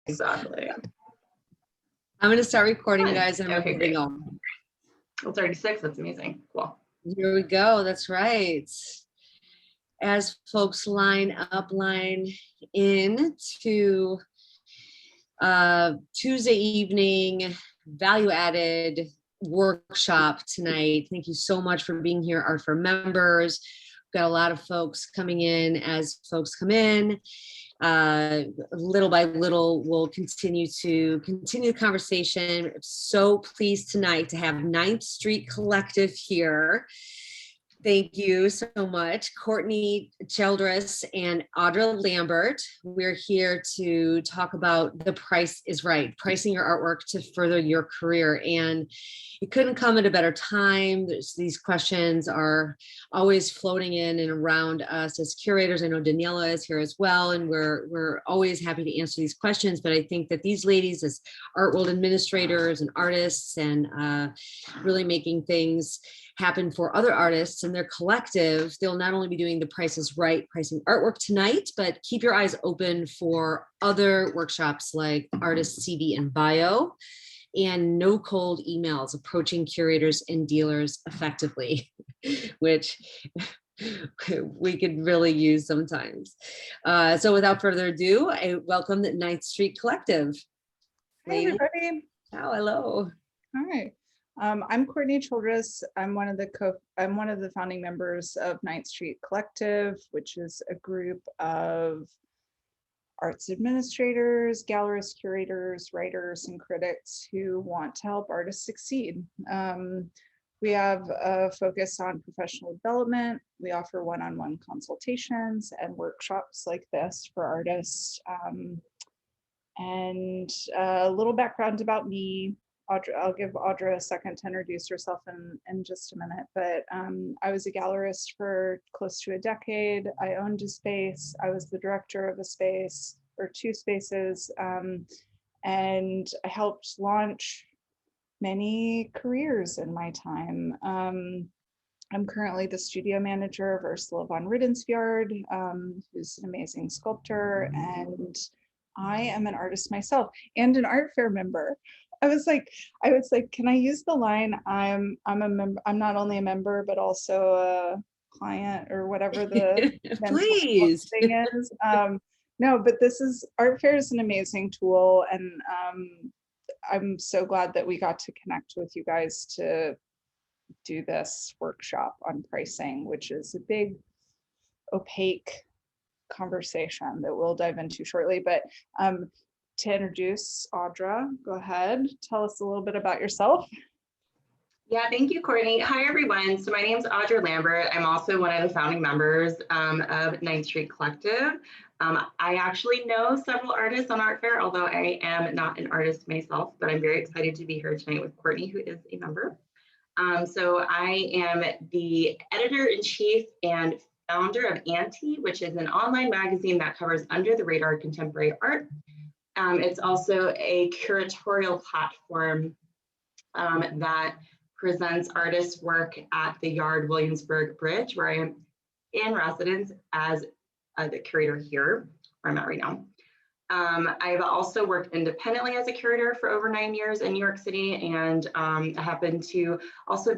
Exactly. I'm going to start recording, guys, and Okay, great. on. Well, 36, that's amazing. Cool. Here we go. That's right. As folks line in to Tuesday evening value-added workshop tonight. Thank you so much for being here, Artfare members. We've got a lot of folks coming in. As folks come in, little by little, we'll continue the conversation. I'm so pleased tonight to have 9th Street Collective here. Thank you so much, Courtney, Childress, and Audra Lambert. We're here to talk about The Price is Right, pricing your artwork to further your career. And it couldn't come at a better time. These questions are always floating in and around us as curators. I know Daniela is here as well, and we're always happy to answer these questions. But I think that these ladies, as art world administrators and artists, and really making things happen for other artists and their collective, they'll not only be doing The Price is Right pricing artwork tonight, but keep your eyes open for other workshops like Artist CV and Bio and No Cold Emails, approaching curators and dealers effectively, which we could really use sometimes. So without further ado, I welcome the 9th Street Collective. Hey, everybody. Oh, hello. Hi. I'm Courtney Childress. I'm one of the founding members of 9th Street Collective, which is a group of arts administrators, gallerists, curators, writers, and critics who want to help artists succeed. We have a focus on professional development. We offer one-on-one consultations and workshops like this for artists. And a little background about me. Audra, I'll give Audra a second to introduce herself in just a minute, but I was a gallerist for close to a decade. I owned a space. I was the director of a space or 2 spaces, and I helped launch many careers in my time. I'm currently the studio manager of Ursula von Riddensfjord, who's an amazing sculptor, and I am an artist myself and an Artfare member. I was like, can I use the line? I'm a member. I'm not only a member, but also a client or whatever the please thing is. No, but Artfare is an amazing tool, and I'm so glad that we got to connect with you guys to do this workshop on pricing, which is a big, opaque conversation that we'll dive into shortly. But to introduce Audra, go ahead, tell us a little bit about yourself. Yeah, thank you, Courtney. Hi, everyone. So my name is Audra Lambert. I'm also one of the founding members of 9th Street Collective. I actually know several artists on Artfare, although I am not an artist myself, but I'm very excited to be here tonight with Courtney, who is a member. So I am the editor-in-chief and founder of Auntie, which is an online magazine that covers under the radar contemporary art. It's also a curatorial platform that presents artists' work at the Yard Williamsburg Bridge, where I am in residence as the curator here, where I'm at right now. I've also worked independently as a curator for over 9 years in New York City, and I happen to also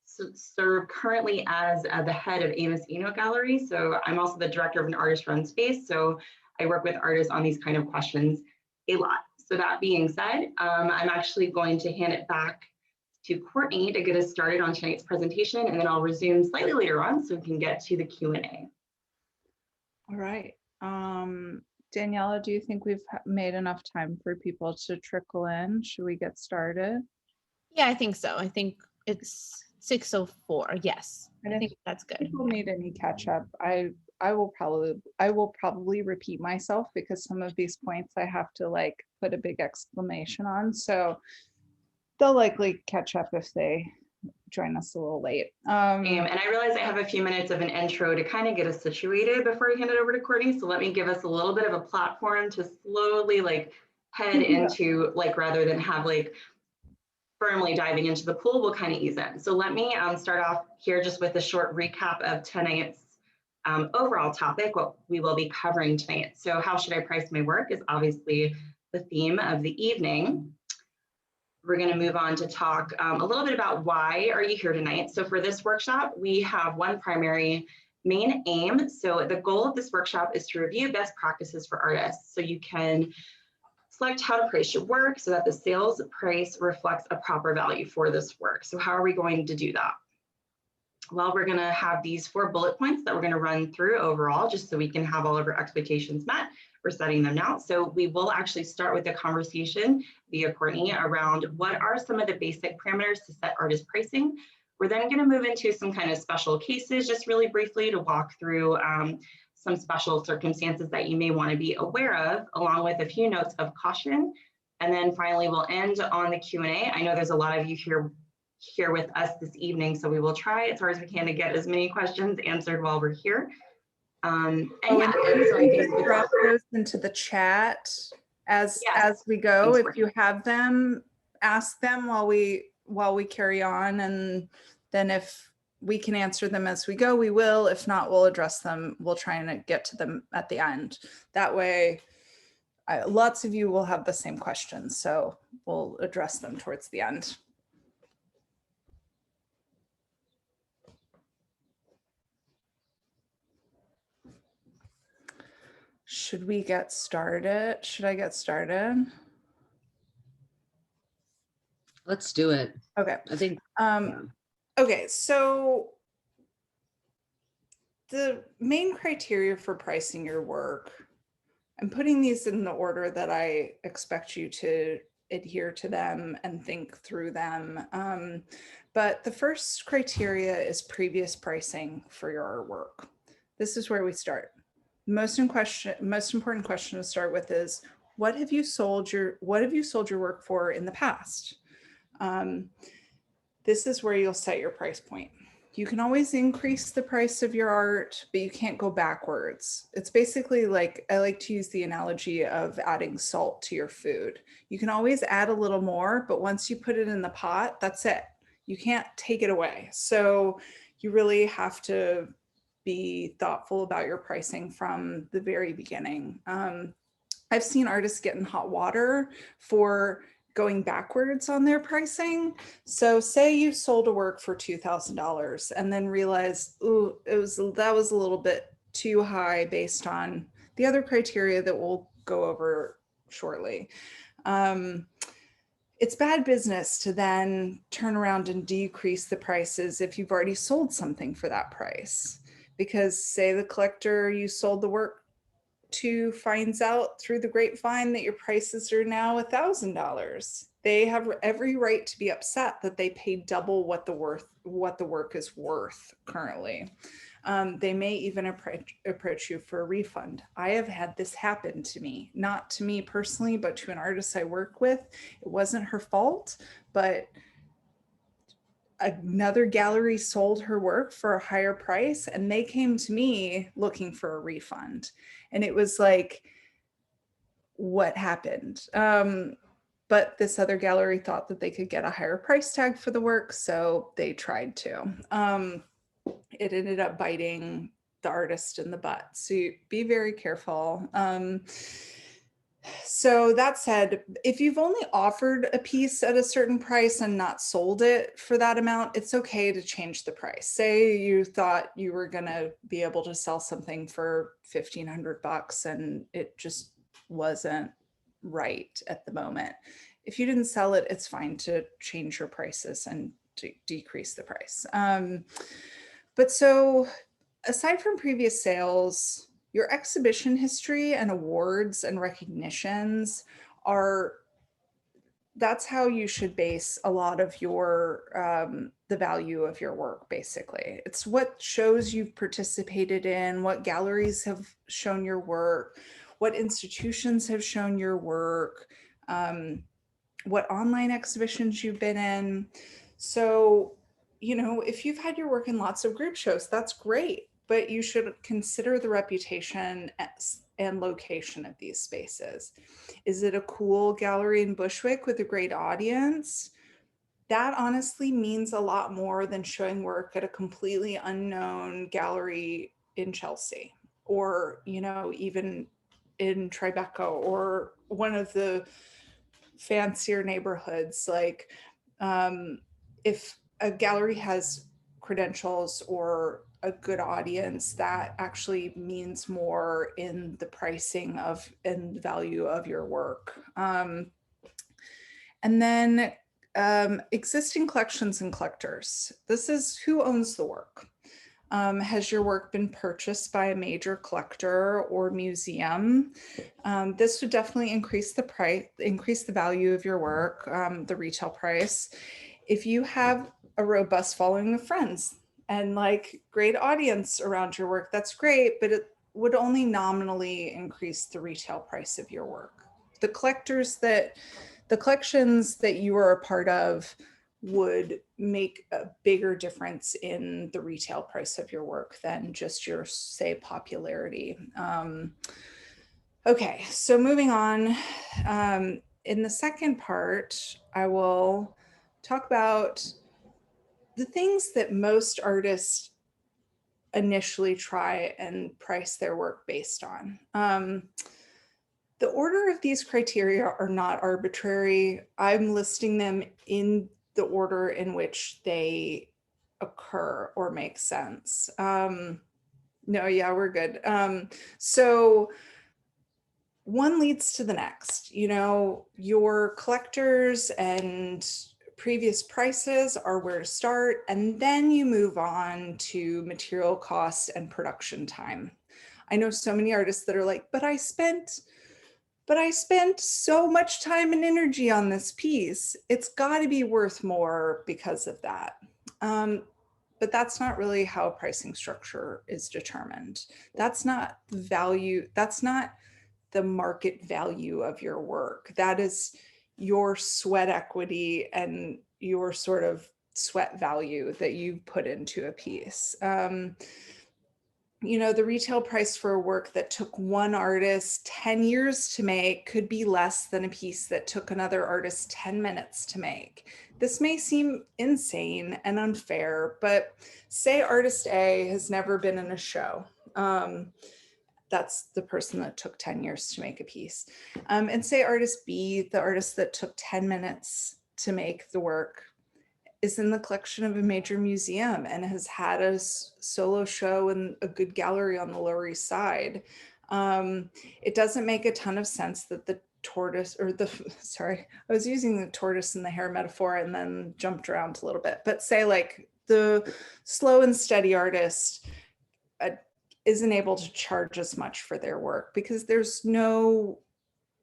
serve currently as the head of Amos Eno Gallery. So I'm also the director of an artist-run space. So I work with artists on these kind of questions a lot. So that being said, I'm actually going to hand it back to Courtney to get us started on tonight's presentation, and then I'll resume slightly later on so we can get to the Q&A. All right. Daniela, do you think we've made enough time for people to trickle in? Should we get started? Yeah, I think so. I think it's 6:04. Yes, and I think that's good. If people need any catch up, I will probably repeat myself because some of these points I have to like put a big exclamation on. So they'll likely catch up if they join us a little late. And I realize I have a few minutes of an intro to kind of get us situated before I hand it over to Courtney. So let me give us a little bit of a platform to slowly like head into, like, rather than have like firmly diving into the pool, we'll kind of ease in. So let me start off here just with a short recap of tonight's overall topic, what we will be covering tonight. So how should I price my work is obviously the theme of the evening. We're going to move on to talk a little bit about why are you here tonight. So for this workshop, we have one primary main aim. So the goal of this workshop is to review best practices for artists. So you can select how to price your work so that the sales price reflects a proper value for this work. So how are we going to do that? Well, we're going to have these 4 bullet points that we're going to run through overall, just so we can have all of our expectations met. We're setting them now. So we will actually start with a conversation via Courtney around what are some of the basic parameters to set artist pricing. We're then going to move into some kind of special cases, just really briefly to walk through some special circumstances that you may want to be aware of, along with a few notes of caution. And then finally, we'll end on the Q&A. I know there's a lot of you here with us this evening, so we will try as hard as we can to get as many questions answered while we're here. And drop those into the chat as we go. Thanks, if you have them, ask them while we carry on, and then if we can answer them as we go, we will. If not, we'll address them. We'll try and get to them at the end. That way, lots of you will have the same questions, so we'll address them towards the end. Should we get started? Should I get started? Let's do it. Okay. I think. Okay, so the main criteria for pricing your work, I'm putting these in the order that I expect you to adhere to them and think through them. But the first criteria is previous pricing for your artwork. This is where we start. Most important question to start with is, what have you sold your work for in the past? This is where you'll set your price point. You can always increase the price of your art, but you can't go backwards. It's basically like, I like to use the analogy of adding salt to your food. You can always add a little more, but once you put it in the pot, that's it. You can't take it away. So you really have to be thoughtful about your pricing from the very beginning. I've seen artists get in hot water for going backwards on their pricing. So say you sold a work for $2,000 and then realized, ooh, that was a little bit too high based on the other criteria that we'll go over shortly. It's bad business to then turn around and decrease the prices if you've already sold something for that price. Because say the collector you sold the work to finds out through the grapevine that your prices are now $1,000. They have every right to be upset that they paid double what the work is worth currently. They may even approach you for a refund. I have had this happen to me, not to me personally, but to an artist I work with. It wasn't her fault, but another gallery sold her work for a higher price and they came to me looking for a refund. And it was like, what happened? But this other gallery thought that they could get a higher price tag for the work, so they tried to. It ended up biting the artist in the butt. So be very careful. So that said, if you've only offered a piece at a certain price and not sold it for that amount, it's okay to change the price. Say you thought you were going to be able to sell something for $1,500 and it just wasn't right at the moment. If you didn't sell it, it's fine to change your prices and to decrease the price. But so aside from previous sales, your exhibition history and awards and recognitions that's how you should base a lot of your, the value of your work, basically. It's what shows you've participated in, what galleries have shown your work, what institutions have shown your work, what online exhibitions you've been in. So, you know, if you've had your work in lots of group shows, that's great. But you should consider the reputation and location of these spaces. Is it a cool gallery in Bushwick with a great audience? That honestly means a lot more than showing work at a completely unknown gallery in Chelsea, or, you know, even in Tribeca or one of the fancier neighborhoods. Like if a gallery has credentials or a good audience, that actually means more in the pricing of and value of your work. And then existing collections and collectors. This is who owns the work. Has your work been purchased by a major collector or museum? This would definitely increase the price, increase the value of your work, the retail price. If you have a robust following of friends and like great audience around your work, that's great, but it would only nominally increase the retail price of your work. The collections that you are a part of would make a bigger difference in the retail price of your work than just your, say, popularity. Okay, so moving on. In the second part, I will talk about the things that most artists initially try and price their work based on. The order of these criteria are not arbitrary. I'm listing them in the order in which they occur or make sense. No, yeah, we're good. So one leads to the next. You know, your collectors and previous prices are where to start, and then you move on to material costs and production time. I know so many artists that are like, but I spent so much time and energy on this piece. It's got to be worth more because of that. But that's not really how a pricing structure is determined. That's not the value. That's not the market value of your work. That is your sweat equity and your sort of sweat value that you put into a piece. You know, the retail price for a work that took one artist 10 years to make could be less than a piece that took another artist 10 minutes to make. This may seem insane and unfair, but say artist A has never been in a show. That's the person that took 10 years to make a piece. And say artist B, the artist that took 10 minutes to make the work, is in the collection of a major museum and has had a solo show in a good gallery on the Lower East Side. It doesn't make a ton of sense that the tortoise, or the, sorry, I was using the tortoise and the hare metaphor and then jumped around a little bit, but say like the slow and steady artist isn't able to charge as much for their work because there's no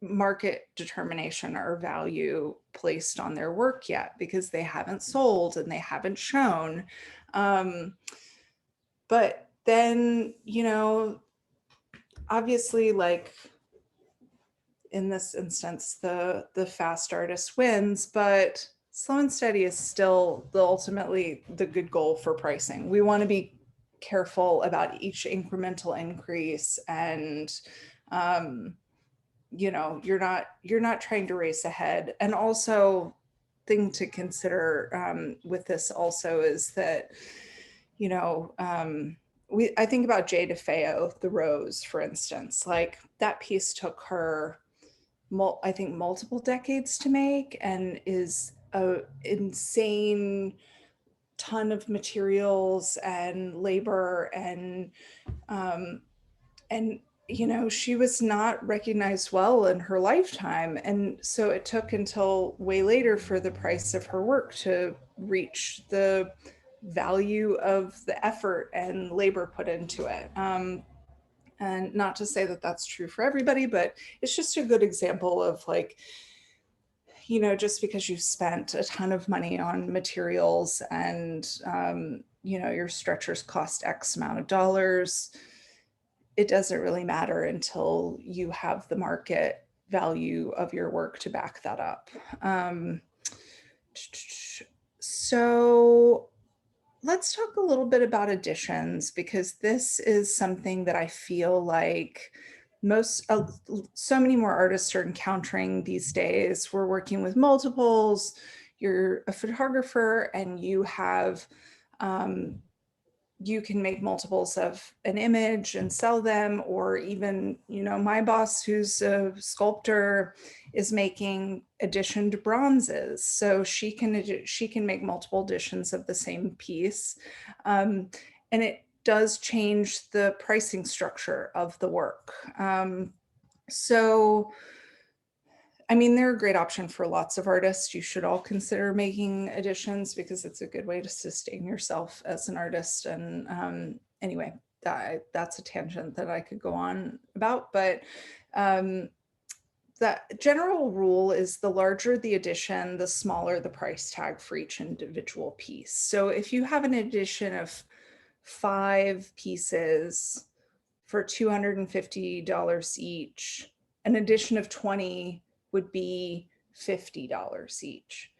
market determination or value placed on their work yet because they haven't sold and they haven't shown. But then, you know, obviously, like in this instance, the fast artist wins, but slow and steady is still ultimately the good goal for pricing. We want to be careful about each incremental increase, and you know, you're not trying to race ahead. And also, thing to consider with this also is that, you know, I think about Jay DeFeo, The Rose, for instance. Like that piece took her, I think, multiple decades to make, and is a insane ton of materials and labor, and you know, she was not recognized well in her lifetime. And so it took until way later for the price of her work to reach the value of the effort and labor put into it. And not to say that that's true for everybody, but it's just a good example of like, you know, just because you've spent a ton of money on materials and, you know, your stretchers cost X amount of dollars, it doesn't really matter until you have the market value of your work to back that up. So let's talk a little bit about editions, because this is something that I feel like so many more artists are encountering these days. We're working with multiples. You're a photographer and you have you can make multiples of an image and sell them, or even, you know, my boss, who's a sculptor, is making editioned bronzes, so she can make multiple editions of the same piece, and it does change the pricing structure of the work. So I mean, they're a great option for lots of artists. You should all consider making editions because it's a good way to sustain yourself as an artist. And anyway, that's a tangent that I could go on about. But the general rule is the larger the edition, the smaller the price tag for each individual piece. So if you have an edition of 5 pieces for $250 each, an edition of 20 would be $50 each,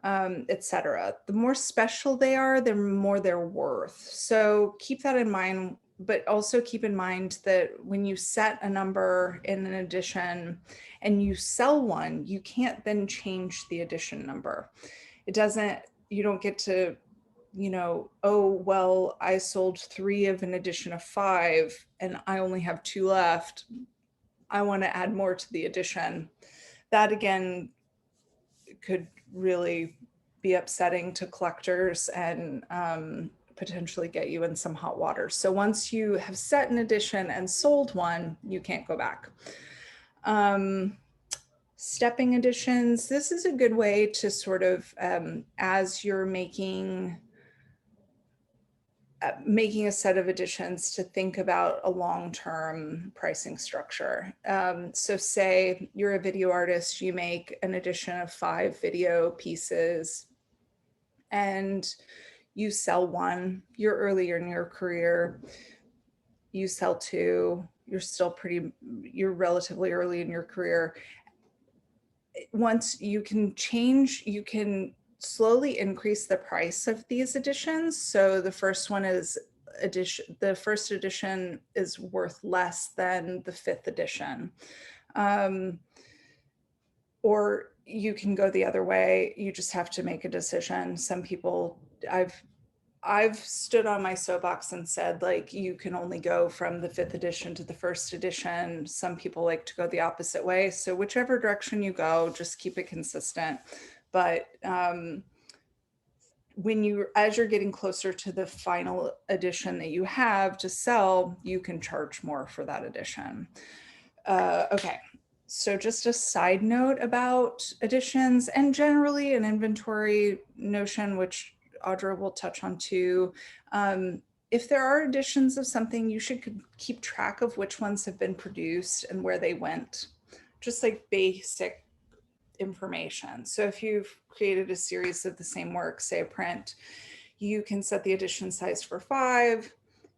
etc. The more special they are, the more they're worth. So keep that in mind, but also keep in mind that when you set a number in an edition and you sell one, you can't then change the edition number. You don't get to, you know, oh, well, I sold 3 of an edition of 5 and I only have 2 left. I want to add more to the edition. That again could really be upsetting to collectors and potentially get you in some hot water. So once you have set an edition and sold one, you can't go back. Stepping editions, this is a good way to sort of, as you're making a set of editions, to think about a long-term pricing structure. So say you're a video artist, you make an edition of 5 video pieces and you sell one, you're earlier in your career, you sell 2, you're relatively early in your career. Once you can slowly increase the price of these editions. So the first edition is worth less than the 5th edition. Or you can go the other way. You just have to make a decision. Some people, I've stood on my soapbox and said, like, you can only go from the 5th edition to the 1st edition. Some people like to go the opposite way. So whichever direction you go, just keep it consistent. But as you're getting closer to the final edition that you have to sell, you can charge more for that edition. Okay, so just a side note about editions and generally an inventory notion, which Audra will touch on too. If there are editions of something, you should keep track of which ones have been produced and where they went, just like basic information. So if you've created a series of the same work, say a print, you can set the edition size for 5.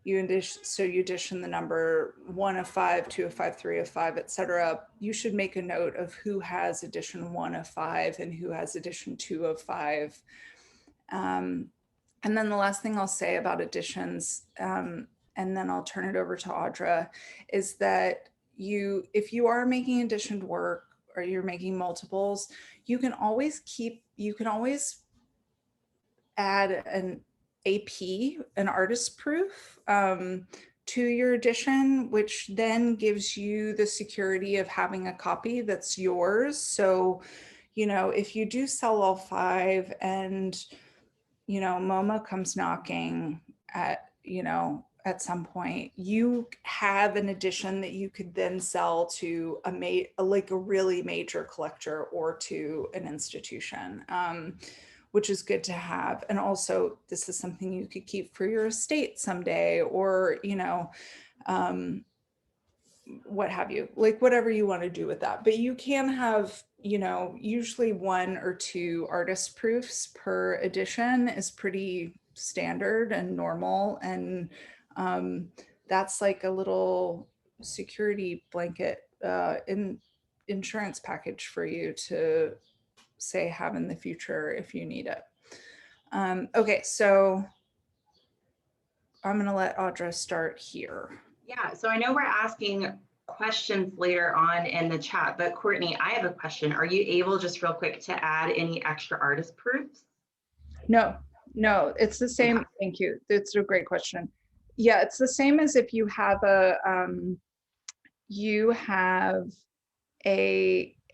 You edition the number 1 of 5, 2 of 5, 3 of 5, etc. You should make a note of who has edition 1 of 5 and who has edition 2 of 5. And then the last thing I'll say about editions, and then I'll turn it over to Audra, is that if you are making editioned work or you're making multiples, you can always add an AP, an artist proof, to your edition, which then gives you the security of having a copy that's yours. So, you know, if you do sell all 5 and, you know, MoMA comes knocking at some point, you have an edition that you could then sell to a really major collector or to an institution, which is good to have. And also, this is something you could keep for your estate someday, or, you know, what have you, like whatever you want to do with that. But you can have, you know, usually 1 or 2 artist proofs per edition is pretty standard and normal. And that's like a little security blanket insurance package for you to say have in the future if you need it. Okay, so I'm going to let Audra start here. Yeah, so I know we're asking questions later on in the chat, but Courtney, I have a question. Are you able, just real quick, to add any extra artist proofs? No, No, it's the same. Thank you. It's a great question. Yeah, it's the same as if you have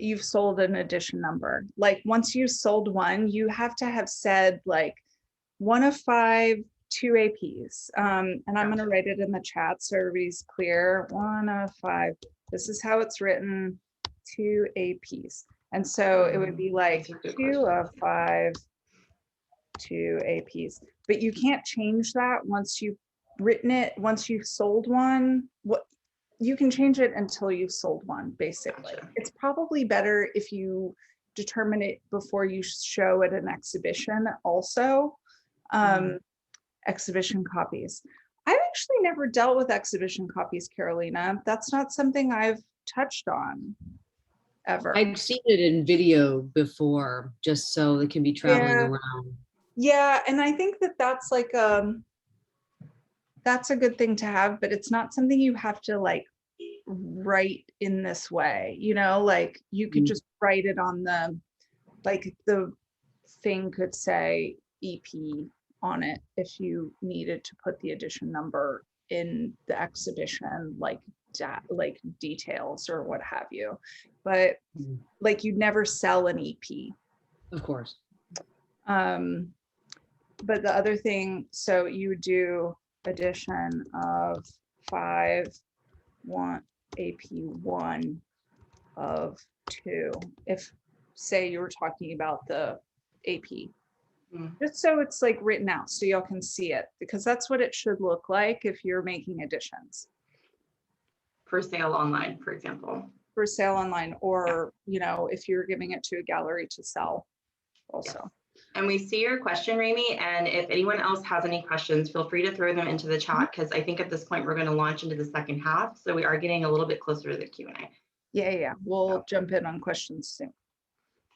you've sold an edition number. Like once you sold one, you have to have said like 1 of 5, 2 APs. And I'm going to write it in the chat so everybody's clear. 1 of 5. This is how it's written. 2 APs. And so it would be like 2 of 5, 2 APs. But you can't change that once you've written it. Once you've sold one, you can change it until you've sold one, basically. Gotcha. It's probably better if you determine it before you show at an exhibition also. Exhibition copies. I've actually never dealt with exhibition copies, Carolina. That's not something I've touched on ever. I've seen it in video before, just so it can be traveling Yeah. around. Yeah, and I think that that's like that's a good thing to have, but it's not something you have to like write in this way, you know, like you could just write it on the, like the thing could say EP on it if you needed to put the edition number in the exhibition, like details or what have you, but like you'd never sell an EP. Of course. But the other thing, so you would do edition of 5, 1 AP 1 of 2. If say you were talking about the AP, just so it's like written out so y'all can see it, because that's what it should look like if you're making editions. For sale online, for example. For sale online, or you know, if you're giving it to a gallery to sell also. Yes. And we see your question, Rami, and if anyone else has any questions, feel free to throw them into the chat, because I think at this point we're going to launch into the second half, so we are getting a little bit closer to the Q&A. Yeah, we'll jump in on questions soon.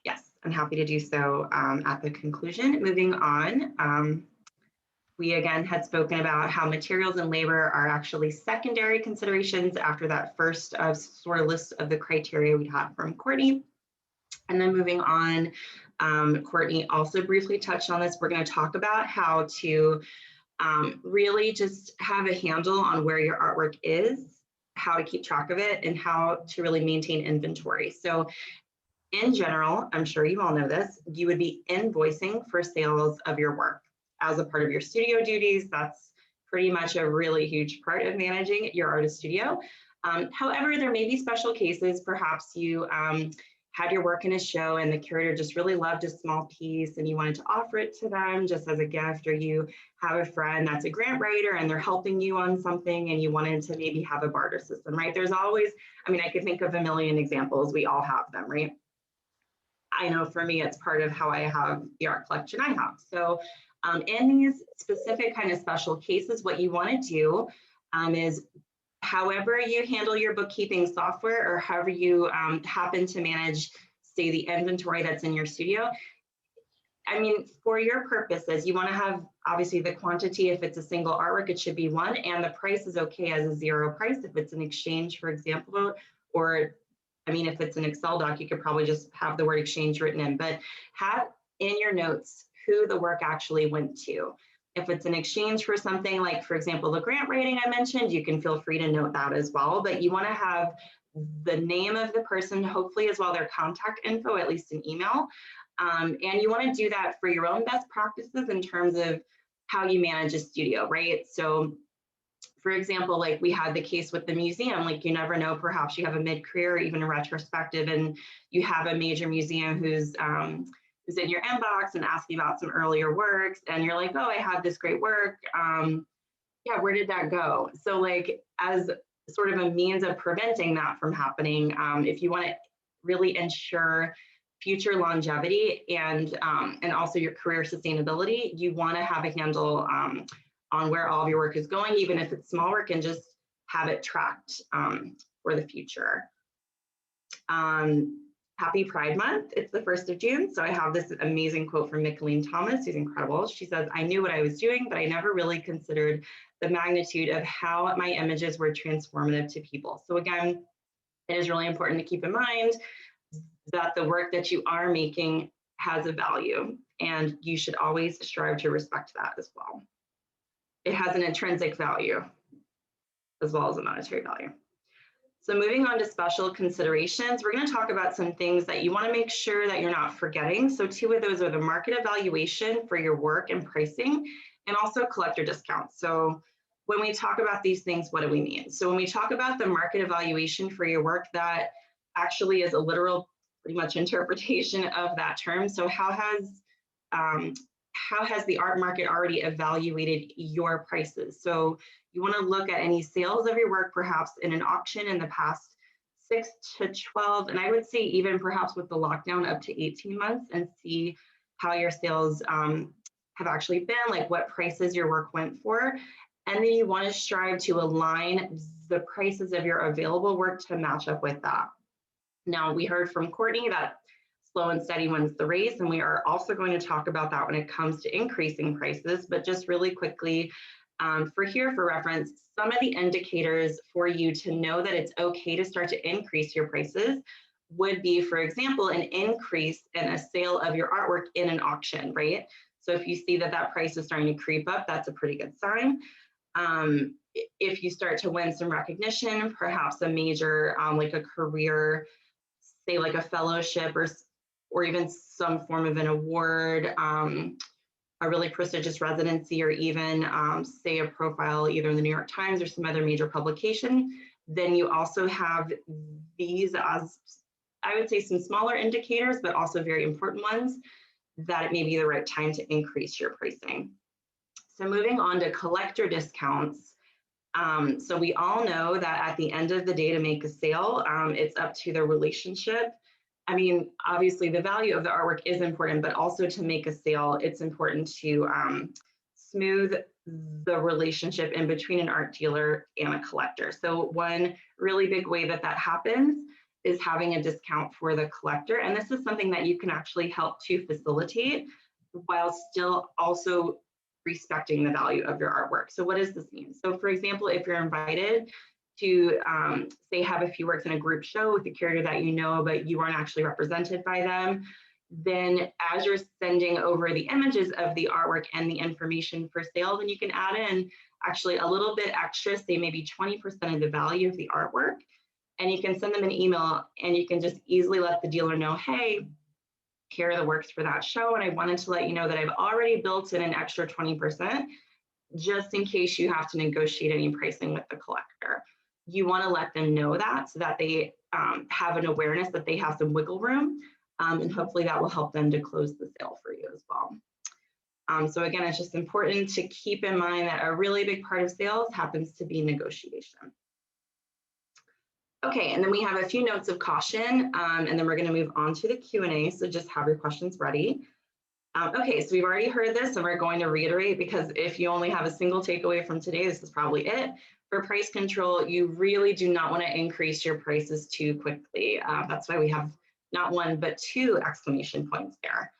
Yes, I'm happy to do so at the conclusion. Moving on, we again had spoken about how materials and labor are actually secondary considerations after that first sort of list of the criteria we had from Courtney. And then moving on, Courtney also briefly touched on this. We're going to talk about how to really just have a handle on where your artwork is, how to keep track of it, and how to really maintain inventory. So in general, I'm sure you all know this, you would be invoicing for sales of your work as a part of your studio duties. That's pretty much a really huge part of managing your artist studio. However, there may be special cases. Perhaps you had your work in a show and the curator just really loved a small piece and you wanted to offer it to them just as a gift, or you have a friend that's a grant writer and they're helping you on something and you wanted to maybe have a barter system, right? There's always, I mean, I could think of a million examples. We all have them, right? I know for me, it's part of how I have the art collection I have. So in these specific kind of special cases, what you want to do is however you handle your bookkeeping software, or however you happen to manage, say, the inventory that's in your studio. I mean, for your purposes, you want to have obviously the quantity. If it's a single artwork, it should be 1, and the price is okay as a 0 price. If it's an exchange, for example, or I mean, if it's an Excel doc, you could probably just have the word exchange written in, but have in your notes who the work actually went to. If it's an exchange for something like, for example, the grant writing I mentioned, you can feel free to note that as well, but you want to have the name of the person, hopefully as well their contact info, at least an email. And you want to do that for your own best practices in terms of how you manage a studio, right? So for example, like we had the case with the museum, like you never know, perhaps you have a mid-career or even a retrospective and you have a major museum who's in your inbox and asking about some earlier works and you're like, oh, I had this great work. Yeah, where did that go? So like as sort of a means of preventing that from happening, if you want to really ensure future longevity and also your career sustainability, you want to have a handle on where all of your work is going, even if it's small work, and just have it tracked for the future. Happy Pride Month. It's the 1st of June. So I have this amazing quote from Micheline Thomas, who's incredible. She says, I knew what I was doing, but I never really considered the magnitude of how my images were transformative to people. So again, it is really important to keep in mind that the work that you are making has a value, and you should always strive to respect that as well. It has an intrinsic value as well as a monetary value. So moving on to special considerations, we're going to talk about some things that you want to make sure that you're not forgetting. So 2 of those are the market evaluation for your work and pricing, and also collector discounts. So when we talk about these things, what do we mean? So when we talk about the market evaluation for your work, that actually is a literal pretty much interpretation of that term. So how has the art market already evaluated your prices? So you want to look at any sales of your work, perhaps in an auction in the past 6 to 12, and I would say even perhaps with the lockdown up to 18 months, and see how your sales have actually been, like what prices your work went for. And then you want to strive to align the prices of your available work to match up with that. Now, we heard from Courtney that slow and steady wins the race, and we are also going to talk about that when it comes to increasing prices. But just really quickly, for reference, some of the indicators for you to know that it's okay to start to increase your prices would be, for example, an increase in a sale of your artwork in an auction, right? So if you see that that price is starting to creep up, that's a pretty good sign. If you start to win some recognition, perhaps a major, like a career, say like a fellowship or even some form of an award, a really prestigious residency, or even say a profile either in the New York Times or some other major publication, then you also have these as, I would say, some smaller indicators, but also very important ones, that it may be the right time to increase your pricing. So moving on to collector discounts. So we all know that at the end of the day, to make a sale, it's up to the relationship. I mean, obviously the value of the artwork is important, but also to make a sale, it's important to smooth the relationship in between an art dealer and a collector. So one really big way that that happens is having a discount for the collector. And this is something that you can actually help to facilitate while still also respecting the value of your artwork. So what does this mean? So for example, if you're invited to say have a few works in a group show with a curator that you know, but you aren't actually represented by them, then as you're sending over the images of the artwork and the information for sale, then you can add in actually a little bit extra, say maybe 20% of the value of the artwork. And you can send them an email, and you can just easily let the dealer know, hey, here are the works for that show, and I wanted to let you know that I've already built in an extra 20%, just in case you have to negotiate any pricing with the collector. You want to let them know that, so that they have an awareness that they have some wiggle room, and hopefully that will help them to close the sale for you as well. So again, it's just important to keep in mind that a really big part of sales happens to be negotiation. Okay, and then we have a few notes of caution, and then we're going to move on to the Q&A, so just have your questions ready. Okay, so we've already heard this, and we're going to reiterate, because if you only have a single takeaway from today, this is probably it. For price control, you really do not want to increase your prices too quickly. That's why we have not one, but 2 exclamation points there.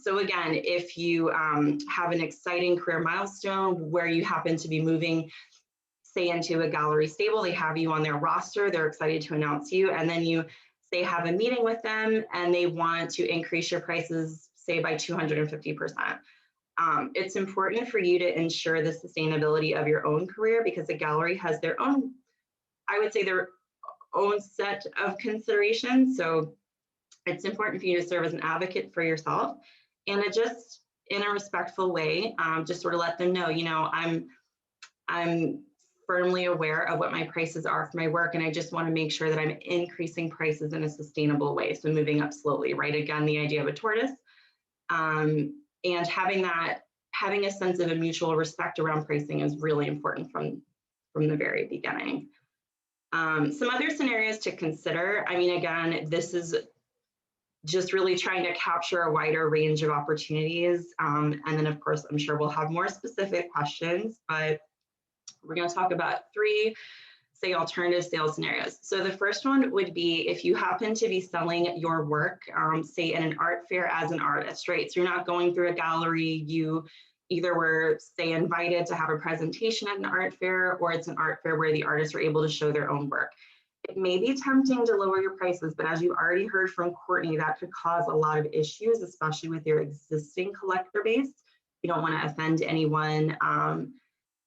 So again, if you have an exciting career milestone where you happen to be moving, say, into a gallery stable, they have you on their roster, they're excited to announce you, and then you say have a meeting with them and they want to increase your prices, say by 250%. It's important for you to ensure the sustainability of your own career, because the gallery has their own, I would say, their own set of considerations. So it's important for you to serve as an advocate for yourself, and to just, in a respectful way, just sort of let them know, you know, I'm firmly aware of what my prices are for my work, and I just want to make sure that I'm increasing prices in a sustainable way. So moving up slowly, right? Again, the idea of a tortoise, and having a sense of a mutual respect around pricing is really important from the very beginning. Some other scenarios to consider. I mean, again, this is just really trying to capture a wider range of opportunities. And then of course, I'm sure we'll have more specific questions, but we're going to talk about 3, say, alternative sales scenarios. So the first one would be if you happen to be selling your work, say in an art fair as an artist, right? So you're not going through a gallery, you either were, say, invited to have a presentation at an art fair, or it's an art fair where the artists are able to show their own work. it may be tempting to lower your prices, but as you already heard from Courtney, that could cause a lot of issues, especially with your existing collector base. You don't want to offend anyone.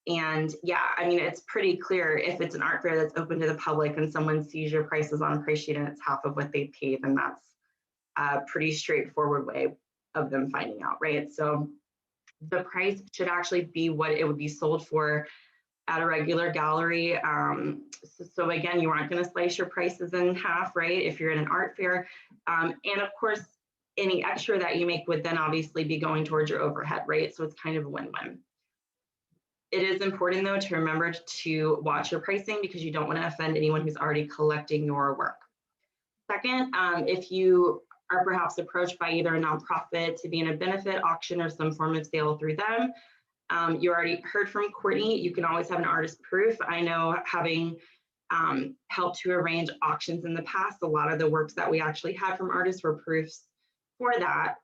And yeah, I mean, it's pretty clear if it's an art fair that's open to the public and someone sees your prices on a price sheet and it's half of what they paid, then that's a pretty straightforward way of them finding out, right? So the price should actually be what it would be sold for at a regular gallery. So again, you aren't going to slice your prices in half, right? If you're in an art fair. And of course, any extra that you make would then obviously be going towards your overhead, right? So it's kind of a win-win. It is important though to remember to watch your pricing because you don't want to offend anyone who's already collecting your work. Second, if you are perhaps approached by either a nonprofit to be in a benefit auction or some form of sale through them, you already heard from Courtney, you can always have an artist proof. I know having helped to arrange auctions in the past, a lot of the works that we actually had from artists were proofs for that.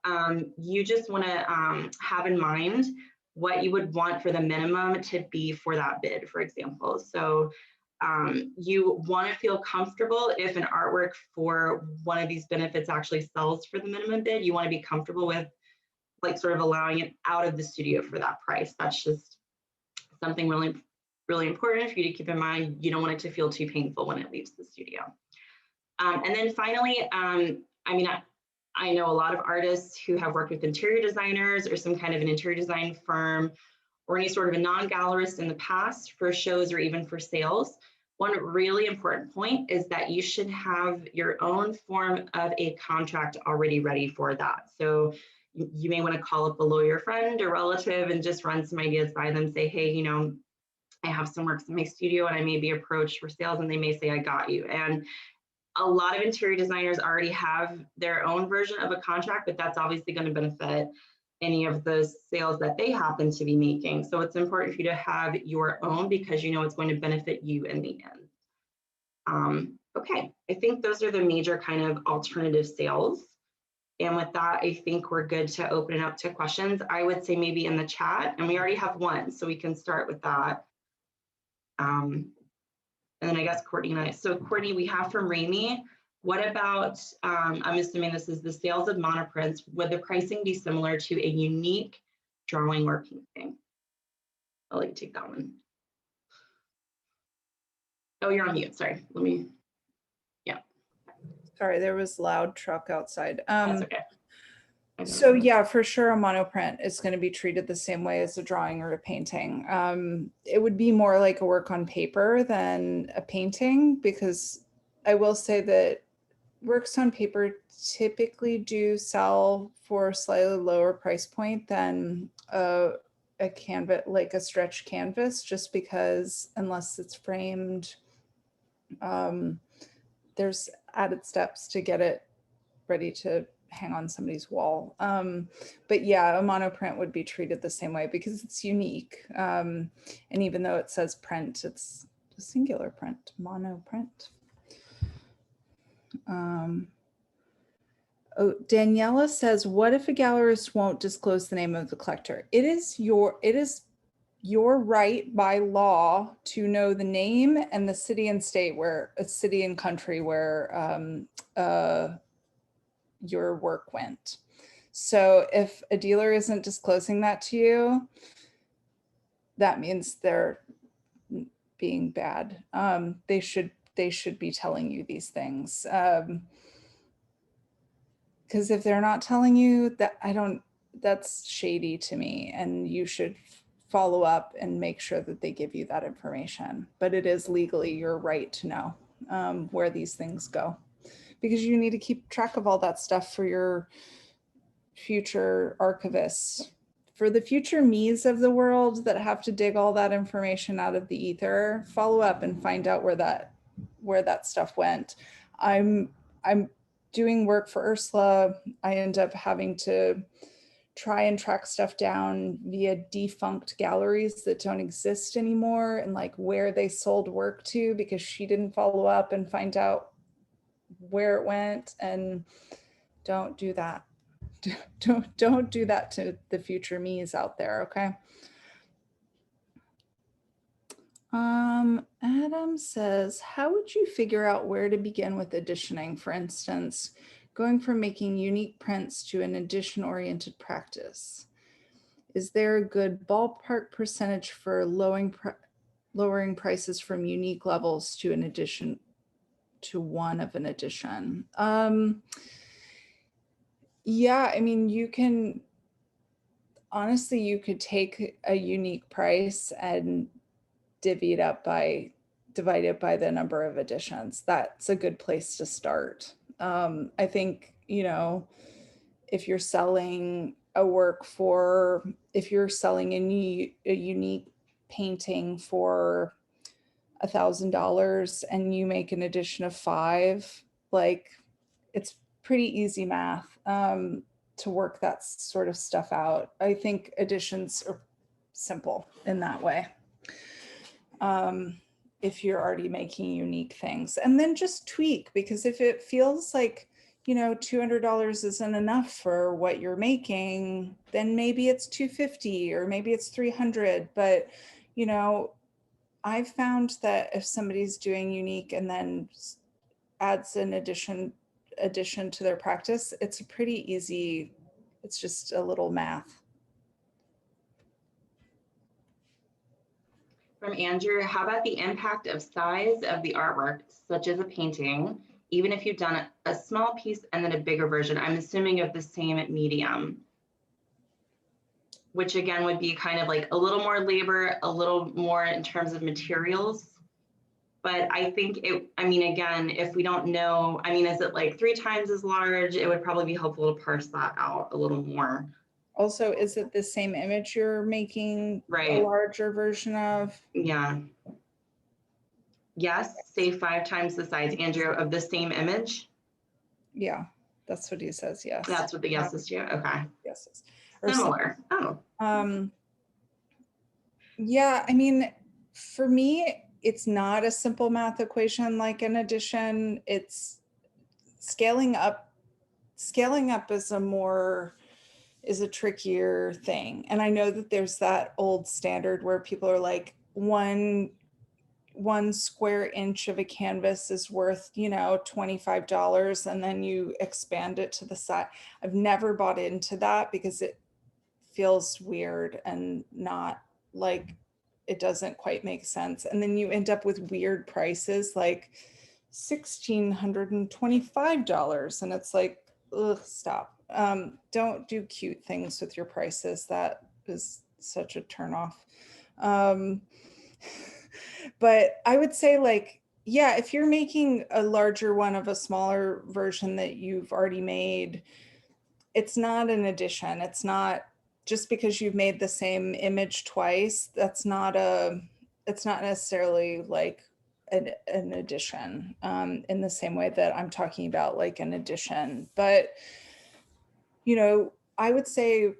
You just want to have in mind what you would want for the minimum to be for that bid, for example. So you want to feel comfortable if an artwork for one of these benefits actually sells for the minimum bid, you want to be comfortable with like sort of allowing it out of the studio for that price. That's just something really, really important for you to keep in mind. You don't want it to feel too painful when it leaves the studio. And then finally, I mean, I know a lot of artists who have worked with interior designers or some kind of an interior design firm or any sort of a non-gallerist in the past for shows or even for sales. One really important point is that you should have your own form of a contract already ready for that. So you may want to call up a lawyer friend or relative and just run some ideas by them, say, hey, you know, I have some works in my studio and I may be approached for sales, and they may say, I got you. And a lot of interior designers already have their own version of a contract, but that's obviously going to benefit any of those sales that they happen to be making. So it's important for you to have your own because you know it's going to benefit you in the end. Okay, I think those are the major kind of alternative sales. And with that, I think we're good to open it up to questions. I would say maybe in the chat, and we already have one, so we can start with that. And then I guess Courtney and I. So Courtney, we have from Raimi, what about, I'm assuming this is the sales of monoprints, would the pricing be similar to a unique drawing or painting? I'll let you take that one. Oh, you're on mute, sorry, let me, yeah. Sorry, there was loud truck outside. That's okay. So yeah, for sure, a monoprint is going to be treated the same way as a drawing or a painting. It would be more like a work on paper than a painting, because I will say that works on paper typically do sell for a slightly lower price point than a canvas, like a stretch canvas, just because unless it's framed, there's added steps to get it ready to hang on somebody's wall. But yeah, a monoprint would be treated the same way because it's unique. And even though it says print, it's a singular print, monoprint. Oh, Daniela says, what if a gallerist won't disclose the name of the collector? It is your right by law to know the name and the city and state where, a city and country where your work went. So if a dealer isn't disclosing that to you, that means they're being bad. They should be telling you these things. Because if they're not telling you, that that's shady to me, and you should follow up and make sure that they give you that information. But it is legally your right to know where these things go, because you need to keep track of all that stuff for your future archivists, for the future me's of the world that have to dig all that information out of the ether. Follow up and find out where that stuff went. I'm doing work for Ursula. I end up having to try and track stuff down via defunct galleries that don't exist anymore, and like where they sold work to, because she didn't follow up and find out where it went. And don't do that. Don't do that to the future me's out there, okay? Adam says, how would you figure out where to begin with editioning? For instance, going from making unique prints to an edition-oriented practice. Is there a good ballpark percentage for lowering prices from unique levels to an edition to one of an edition? Yeah, I mean, you can, honestly, you could take a unique price and divvy it up by, divide it by the number of editions. That's a good place to start. I think, you know, if you're selling a work for, if you're selling a unique painting for $1,000 and you make an edition of 5, like it's pretty easy math to work that sort of stuff out. I think editions are simple in that way. If you're already making unique things, and then just tweak, because if it feels like, you know, $200 isn't enough for what you're making, then maybe it's $250 or maybe it's $300. But, you know, I've found that if somebody's doing unique and then adds an addition to their practice, it's a pretty easy, it's just a little math. From Andrew, how about the impact of size of the artwork, such as a painting, even if you've done a small piece and then a bigger version, I'm assuming of the same medium, which again would be kind of like a little more labor, a little more in terms of materials. But I think it, I mean, again, if we don't know, I mean, is it like 3 times as large? It would probably be helpful to parse that out a little more. Also, is it the same image you're making Right. a larger version of? Yeah. Yes, say 5 times the size, Andrew, of the same image. Yeah, that's what he says, yes. That's what the yes is to, okay. Yeses. Similar, oh. Yeah, I mean, for me, it's not a simple math equation like an addition. It's scaling up. Scaling up is a trickier thing. And I know that there's that old standard where people are like, one square inch of a canvas is worth, you know, $25, and then you expand it to the side. I've never bought into that because it feels weird and not like, it doesn't quite make sense. And then you end up with weird prices like $1,625, and it's like, ugh, stop. Don't do cute things with your prices. That is such a turnoff. But I would say, like, yeah, if you're making a larger one of a smaller version that you've already made, it's not an addition. It's not, just because you've made the same image twice, it's not necessarily like an addition in the same way that I'm talking about like an addition. But, you know, I would say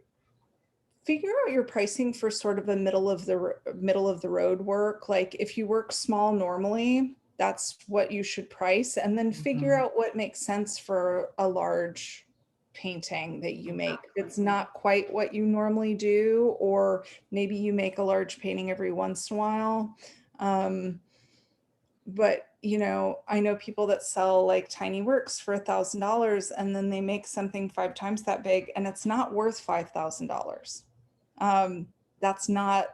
figure out your pricing for sort of a middle of the road work. Like if you work small normally, that's what you should price, and then figure out what makes sense for a large painting that you make. It's not quite what you normally do, or maybe you make a large painting every once in a while. But, you know, I know people that sell like tiny works for $1,000, and then they make something 5 times that big and it's not worth $5,000. That's not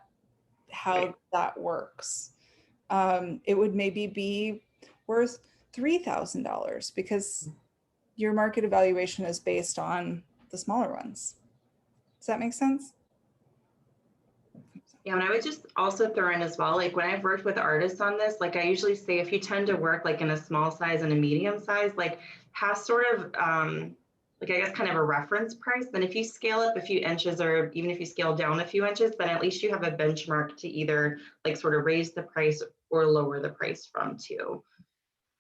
how that works. It would maybe be worth $3,000 because your market evaluation is based on the smaller ones. Does that make sense? Yeah, and I would just also throw in as well, like when I've worked with artists on this, like I usually say, if you tend to work like in a small size and a medium size, like have sort of, like I guess kind of a reference price. Then if you scale up a few inches, or even if you scale down a few inches, then at least you have a benchmark to either like sort of raise the price or lower the price from too.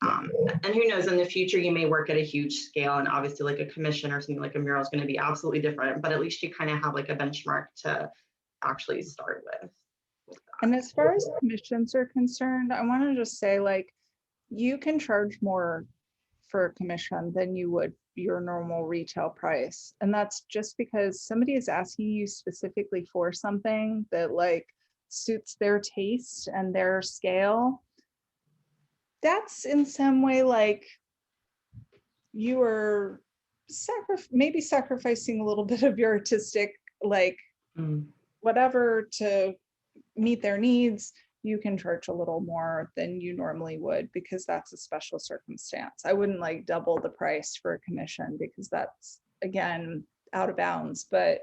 And who knows, in the future, you may work at a huge scale, and obviously like a commission or something like a mural is going to be absolutely different, but at least you kind of have like a benchmark to actually start with. And as far as commissions are concerned, I want to just say, like, you can charge more for a commission than you would your normal retail price. And that's just because somebody is asking you specifically for something that, like, suits their taste and their scale, that's in some way like you are maybe sacrificing a little bit of your artistic, like whatever, to meet their needs. You can charge a little more than you normally would because that's a special circumstance. I wouldn't like double the price for a commission because that's, again, out of bounds, but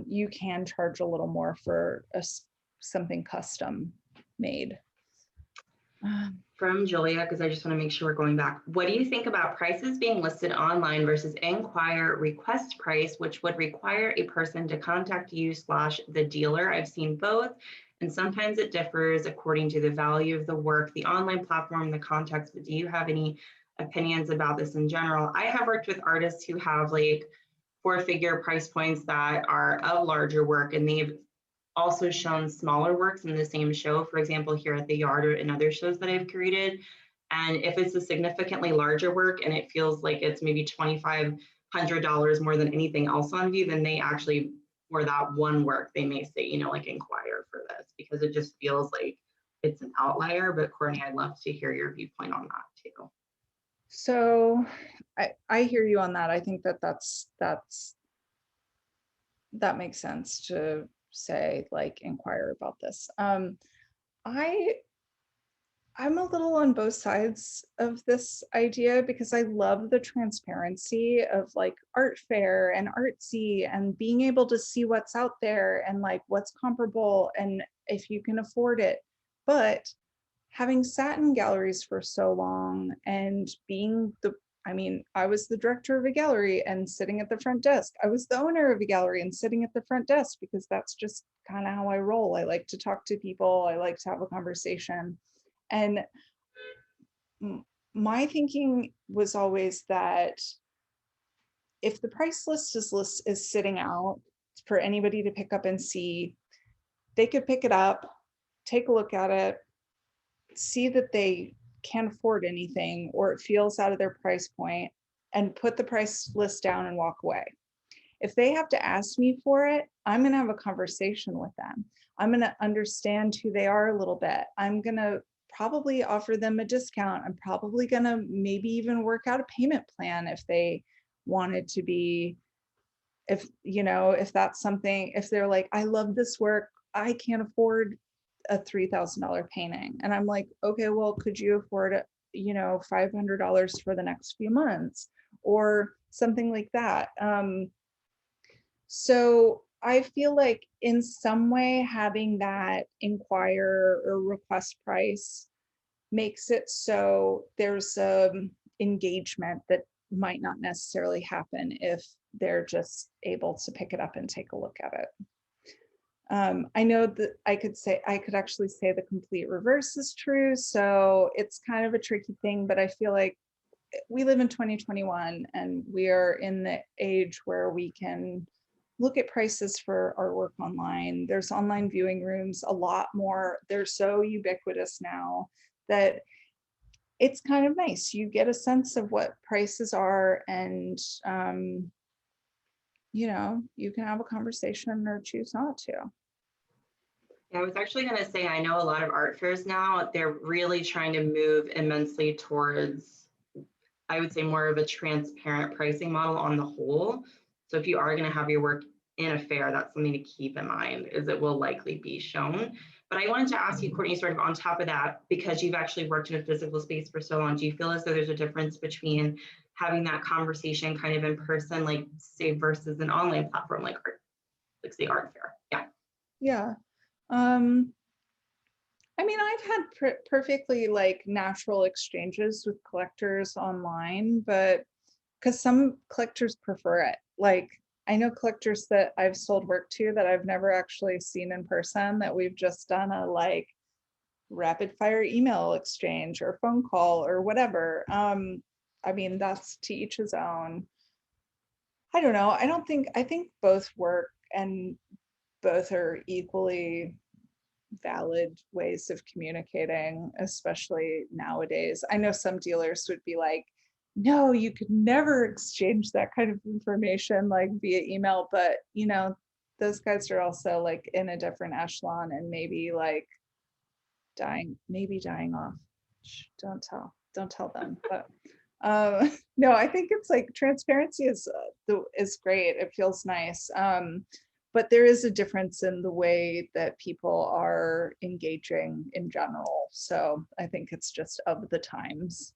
you can charge a little more for something custom made. From Julia, because I just want to make sure we're going back. What do you think about prices being listed online versus inquire request price, which would require a person to contact you / the dealer? I've seen both, and sometimes it differs according to the value of the work, the online platform, the context. But do you have any opinions about this in general? I have worked with artists who have like 4-figure price points that are of larger work, and they've also shown smaller works in the same show, for example, here at the Yard or in other shows that I've curated. And if it's a significantly larger work and it feels like it's maybe $2,500 more than anything else on view, then they actually, for that one work, they may say, you know, like inquire for this, because it just feels like it's an outlier. But Courtney, I'd love to hear your viewpoint on that too. So I hear you on that. I think that makes sense to say, like, inquire about this. I'm a little on both sides of this idea because I love the transparency of like art fair and artsy and being able to see what's out there and like what's comparable and if you can afford it. But having sat in galleries for so long and being I was the director of a gallery and sitting at the front desk. I was the owner of a gallery and sitting at the front desk because that's just kind of how I roll. I like to talk to people. I like to have a conversation. And my thinking was always that if the price list is sitting out for anybody to pick up and see, they could pick it up, take a look at it, see that they can't afford anything or it feels out of their price point, and put the price list down and walk away. If they have to ask me for it, I'm going to have a conversation with them. I'm going to understand who they are a little bit. I'm going to probably offer them a discount. I'm probably going to maybe even work out a payment plan if they wanted to be, if that's something, if they're like, I love this work, I can't afford a $3,000 painting. And I'm like, okay, well, could you afford it, $500 for the next few months or something like that? So I feel like in some way having that inquire or request price makes it so there's engagement that might not necessarily happen if they're just able to pick it up and take a look at it. I know that I could actually say the complete reverse is true. So it's kind of a tricky thing, but I feel like we live in 2021 and we are in the age where we can look at prices for artwork online. There's online viewing rooms, a lot more. They're so ubiquitous now that it's kind of nice. You get a sense of what prices are and you can have a conversation or choose not to. Yeah, I was actually going to say, I know a lot of art fairs now, they're really trying to move immensely towards, I would say, more of a transparent pricing model on the whole. So if you are going to have your work in a fair, that's something to keep in mind, is it will likely be shown. But I wanted to ask you, Courtney, sort of on top of that, because you've actually worked in a physical space for so long, do you feel as though there's a difference between having that conversation kind of in person, like say, versus an online platform like say art fair? Yeah. Yeah. I've had perfectly like natural exchanges with collectors online, but because some collectors prefer it. Like I know collectors that I've sold work to that I've never actually seen in person, that we've just done a like rapid fire email exchange or phone call or whatever. That's to each his own. I don't know. I think both work and both are equally valid ways of communicating, especially nowadays. I know some dealers would be like, no, you could never exchange that kind of information like via email, but those guys are also like in a different echelon and maybe like dying off. Shh, don't tell them. But no, I think it's like transparency is great. It feels nice. But there is a difference in the way that people are engaging in general. So I think it's just of the times.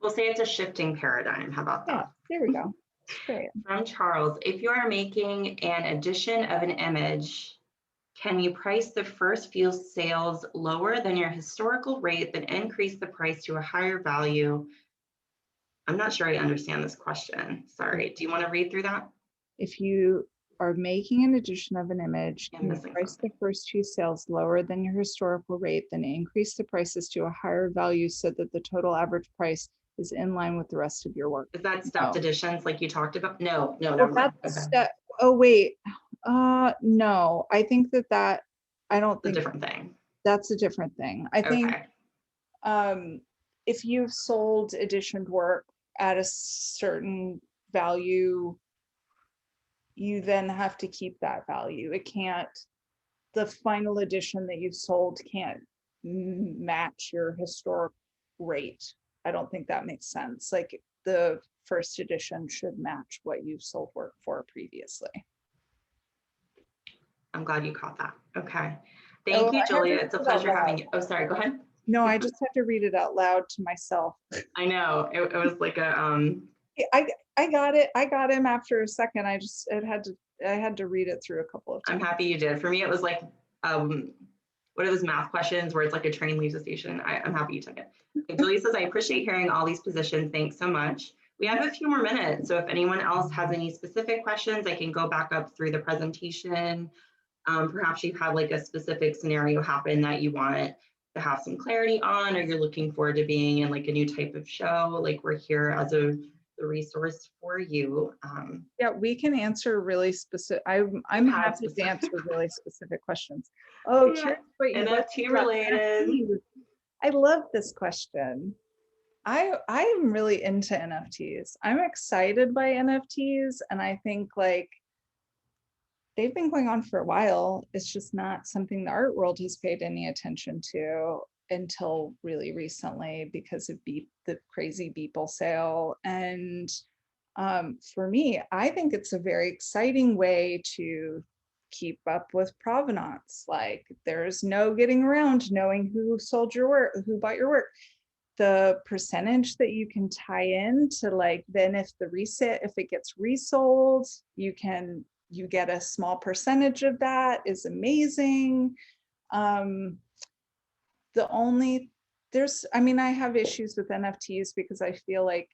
We'll say it's a shifting paradigm. How about Yeah, that? there we go. Great. From Charles, if you are making an edition of an image, can you price the first few sales lower than your historical rate, then increase the price to a higher value? I'm not sure I understand this question. Sorry. Do you want to read through that? If you are making an edition of an image, I'm can you missing price the something. first few sales lower than your historical rate, then increase the prices to a higher value so that the total average price is in line with the rest of your work? Is that stepped No. editions like you talked about? No, Well, never mind. that's Okay. step. Oh wait, no. I think that I don't It's a think different thing. that's a different thing. I think Okay. if you've sold editioned work at a certain value, you then have to keep that value. It can't, the final edition that you've sold can't match your historic rate. I don't think that makes sense. Like the first edition should match what you've sold work for previously. I'm glad you caught that. Okay. Oh, Thank you, I had to Julia. read It's a it out pleasure loud. having you. Oh, sorry. Go ahead. No, I just had to read it out loud to myself. I know. It was like a I got it. I got him after a second. I had to read it through a couple of I'm times. happy you did. For me, it was like what are those math questions where it's like a train leaves the station? I'm happy you took it. Okay, Julia says, I appreciate hearing all these positions. Thanks so much. We have a few more minutes. So if anyone else has any specific questions, I can go back up through the presentation. Perhaps you've had like a specific scenario happen that you want to have some clarity on, or you're looking forward to being in like a new type of show. Like we're here as the resource for you. Yeah, we can answer really specific. I'm happy to answer really specific questions. Oh, Yeah, curious what you like NFT about related. NFTs. I love this question. I am really into NFTs. I'm excited by NFTs, and I think like they've been going on for a while. It's just not something the art world has paid any attention to until really recently because of the crazy Beeple sale. And for me, I think it's a very exciting way to keep up with provenance. Like there's no getting around knowing who sold your work, who bought your work. The percentage that you can tie in to like, then if it gets resold, you get a small percentage of that is amazing. I have issues with NFTs because I feel like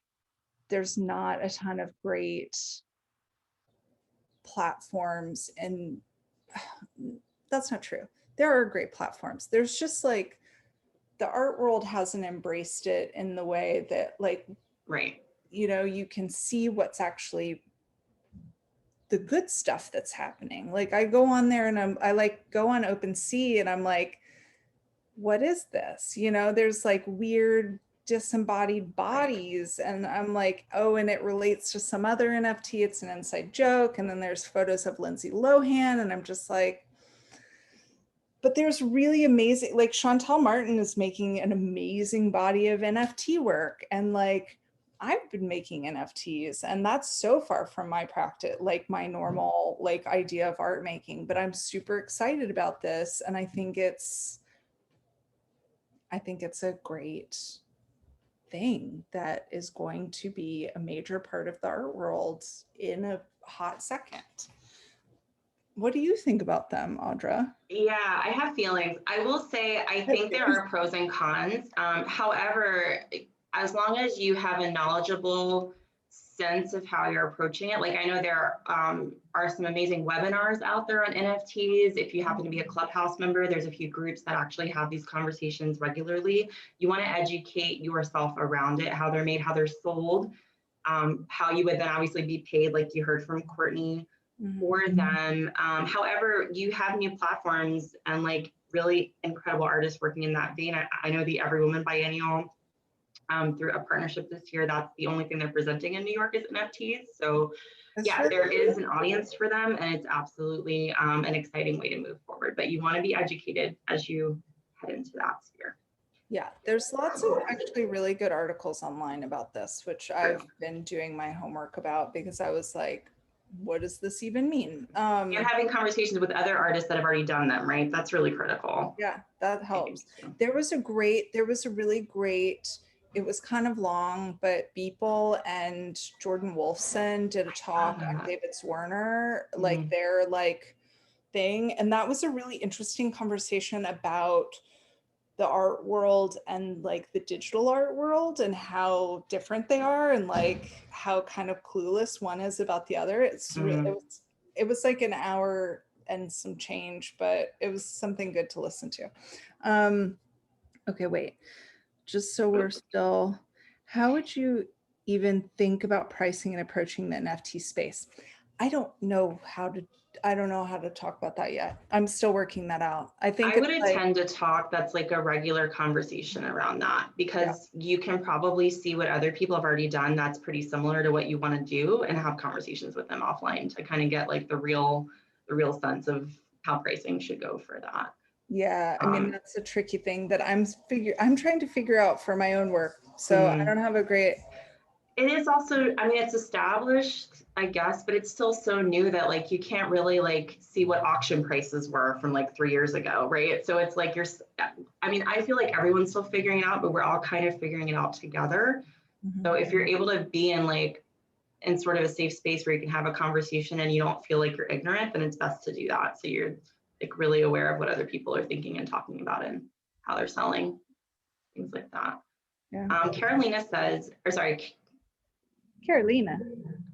there's not a ton of great platforms, and that's not true. There are great platforms. There's just like the art world hasn't embraced it in the way that like, Right. You can see what's actually the good stuff that's happening. Like I go on there and I like go on OpenSea and I'm like, what is this? There's like weird disembodied bodies and I'm like, oh, and it relates to some other NFT. It's an inside joke. And then there's photos of Lindsay Lohan and I'm just like, but there's really amazing, like Chantal Martin is making an amazing body of NFT work. And like, I've been making NFTs and that's so far from my practice, like my normal like idea of art making, but I'm super excited about this. And I think it's a great thing that is going to be a major part of the art world in a hot second. What do you think about them, Audra? Yeah, I have feelings. I will say, I think there are pros and cons. However, as long as you have a knowledgeable sense of how you're approaching it, like I know there are some amazing webinars out there on NFTs. If you happen to be a Clubhouse member, there's a few groups that actually have these conversations regularly. You want to educate yourself around it, how they're made, how they're sold, how you would then obviously be paid, like you heard from Courtney, for them. However, you have new platforms and like really incredible artists working in that vein. I know the Every Woman Biennial through a partnership this year. That's the only thing they're presenting in New York is NFTs. So That's yeah, really there is an audience for them, and it's absolutely an exciting way to move forward. But you want to be educated as you head into that sphere. Yeah, there's lots of actually really good articles online about this, which I've been doing my homework about because I was like, what does this even mean? And having conversations with other artists that have already done them, right? That's really critical. Yeah, that I think helps. so. There was a really great, it was kind of long, but Beeple and Jordan Wolfson did a talk on David Werner, like their like thing. And that was a really interesting conversation about the art world and like the digital art world and how different they are and like how kind of clueless one is about the other. It was like an hour and some change, but it was something good to listen to. Okay, wait, just so we're still, how would you even think about pricing and approaching the NFT space? I don't know how to talk about that yet. I'm still working that out. I think I would attend a talk that's like a regular conversation around that, because you can probably see what other people have already done that's pretty similar to what you want to do, and have conversations with them offline to kind of get like the real sense of how pricing should go for that. Yeah, I mean, that's a tricky thing that I'm trying to figure out for my own work. So I don't have a great. It is also, I mean, it's established, I guess, but it's still so new that like you can't really like see what auction prices were from like 3 years ago, right? So it's like I mean, I feel like everyone's still figuring it out, but we're all kind of figuring it out together. So if you're able to be in sort of a safe space where you can have a conversation and you don't feel like you're ignorant, then it's best to do that. So you're like really aware of what other people are thinking and talking about and how they're selling, things like that. Yeah. Carolina says, or sorry, Carolina.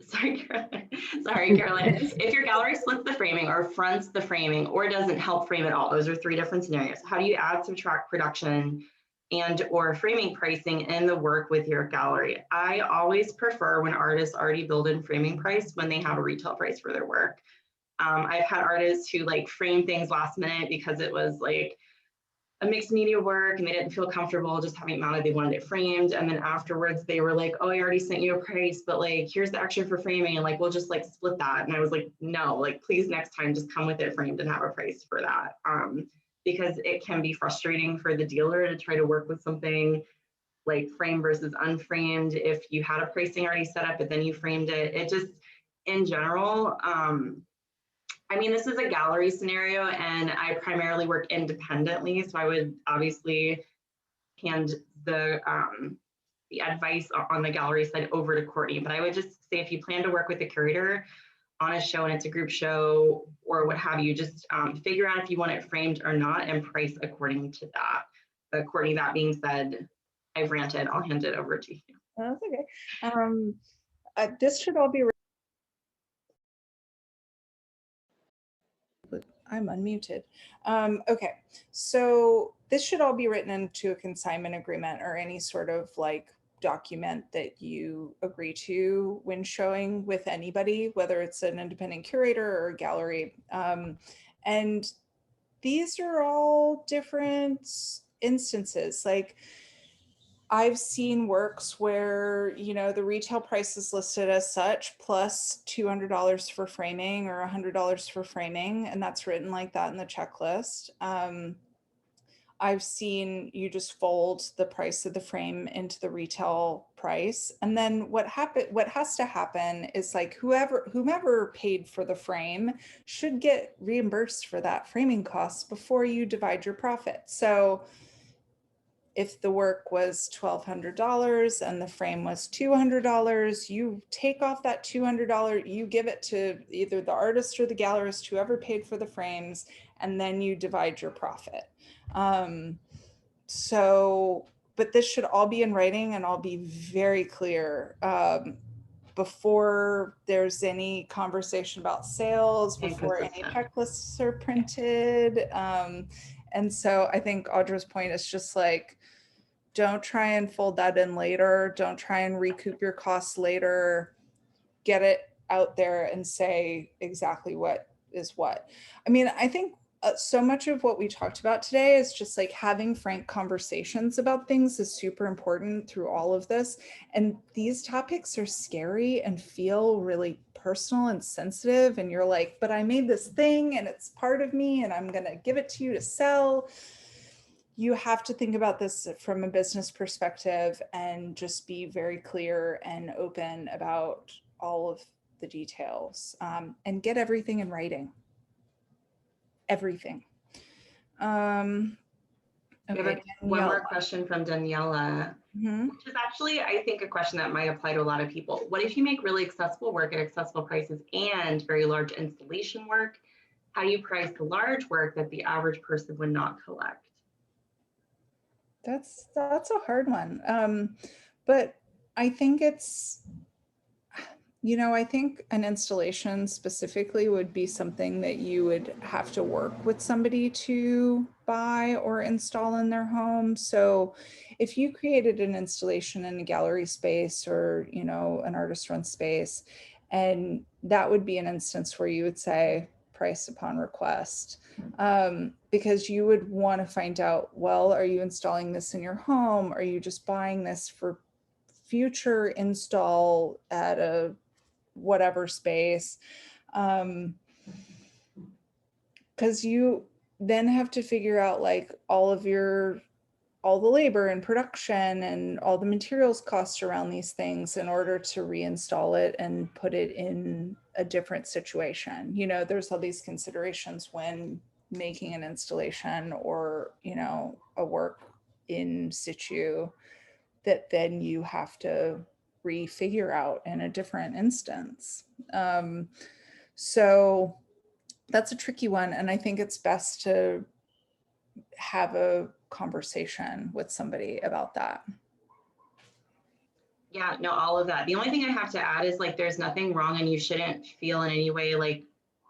Sorry, Caroline. If your gallery splits the framing or fronts the framing or doesn't help frame at all, those are 3 different scenarios. How do you add, subtract production and or framing pricing in the work with your gallery? I always prefer when artists already build in framing price when they have a retail price for their work. I've had artists who like frame things last minute because it was like a mixed media work and they didn't feel comfortable just having it mounted. They wanted it framed. And then afterwards they were like, oh, I already sent you a price, but like, here's the extra for framing. And like, we'll just like split that. And I was like, no, like, please next time just come with it framed and have a price for that. Because it can be frustrating for the dealer to try to work with something like frame versus unframed. If you had a pricing already set up, but then you framed it, it just, in general, I mean, this is a gallery scenario and I primarily work independently. So I would obviously hand the advice on the gallery side over to Courtney, but I would just say if you plan to work with a curator on a show and it's a group show or what have you, just figure out if you want it framed or not and price according to that. But Courtney, that being said, I've ranted, I'll hand it over to you. That's okay. This should all be. I'm unmuted. Okay, so this should all be written into a consignment agreement or any sort of like document that you agree to when showing with anybody, whether it's an independent curator or a gallery. And these are all different instances. Like I've seen works where, you know, the retail price is listed as such plus $200 for framing or $100 for framing, and that's written like that in the checklist. I've seen you just fold the price of the frame into the retail price, and then what has to happen is like whomever paid for the frame should get reimbursed for that framing cost before you divide your profit. So if the work was $1,200 and the frame was $200, you take off that $200, you give it to either the artist or the gallerist, whoever paid for the frames, and then you divide your profit. But this should all be in writing and all be very clear before there's any conversation about sales, before any checklists are printed. And so I think Audra's point is just like, don't try and fold that in later. Don't try and recoup your costs later. Get it out there and say exactly what is what. I mean, I think so much of what we talked about today is just like having frank conversations about things is super important through all of this. And these topics are scary and feel really personal and sensitive. And you're like, but I made this thing and it's part of me and I'm going to give it to you to sell. You have to think about this from a business perspective and just be very clear and open about all of the details, and get everything in writing. Everything. We have Okay, one more question from Daniela, Mhm. which is actually, I think, a question that might apply to a lot of people. What if you make really accessible work at accessible prices and very large installation work? How do you price the large work that the average person would not collect? That's a hard one. But I think it's, I think an installation specifically would be something that you would have to work with somebody to buy or install in their home. So if you created an installation in a gallery space or, an artist run space, and that would be an instance where you would say price upon request, because you would want to find out, well, are you installing this in your home? Are you just buying this for future install at a whatever space? Because you then have to figure out like all the labor and production and all the materials costs around these things in order to reinstall it and put it in a different situation. There's all these considerations when making an installation or, a work in situ that then you have to refigure out in a different instance. So that's a tricky one. And I think it's best to have a conversation with somebody about that. Yeah, no, all of that. The only thing I have to add is like, there's nothing wrong and you shouldn't feel in any way like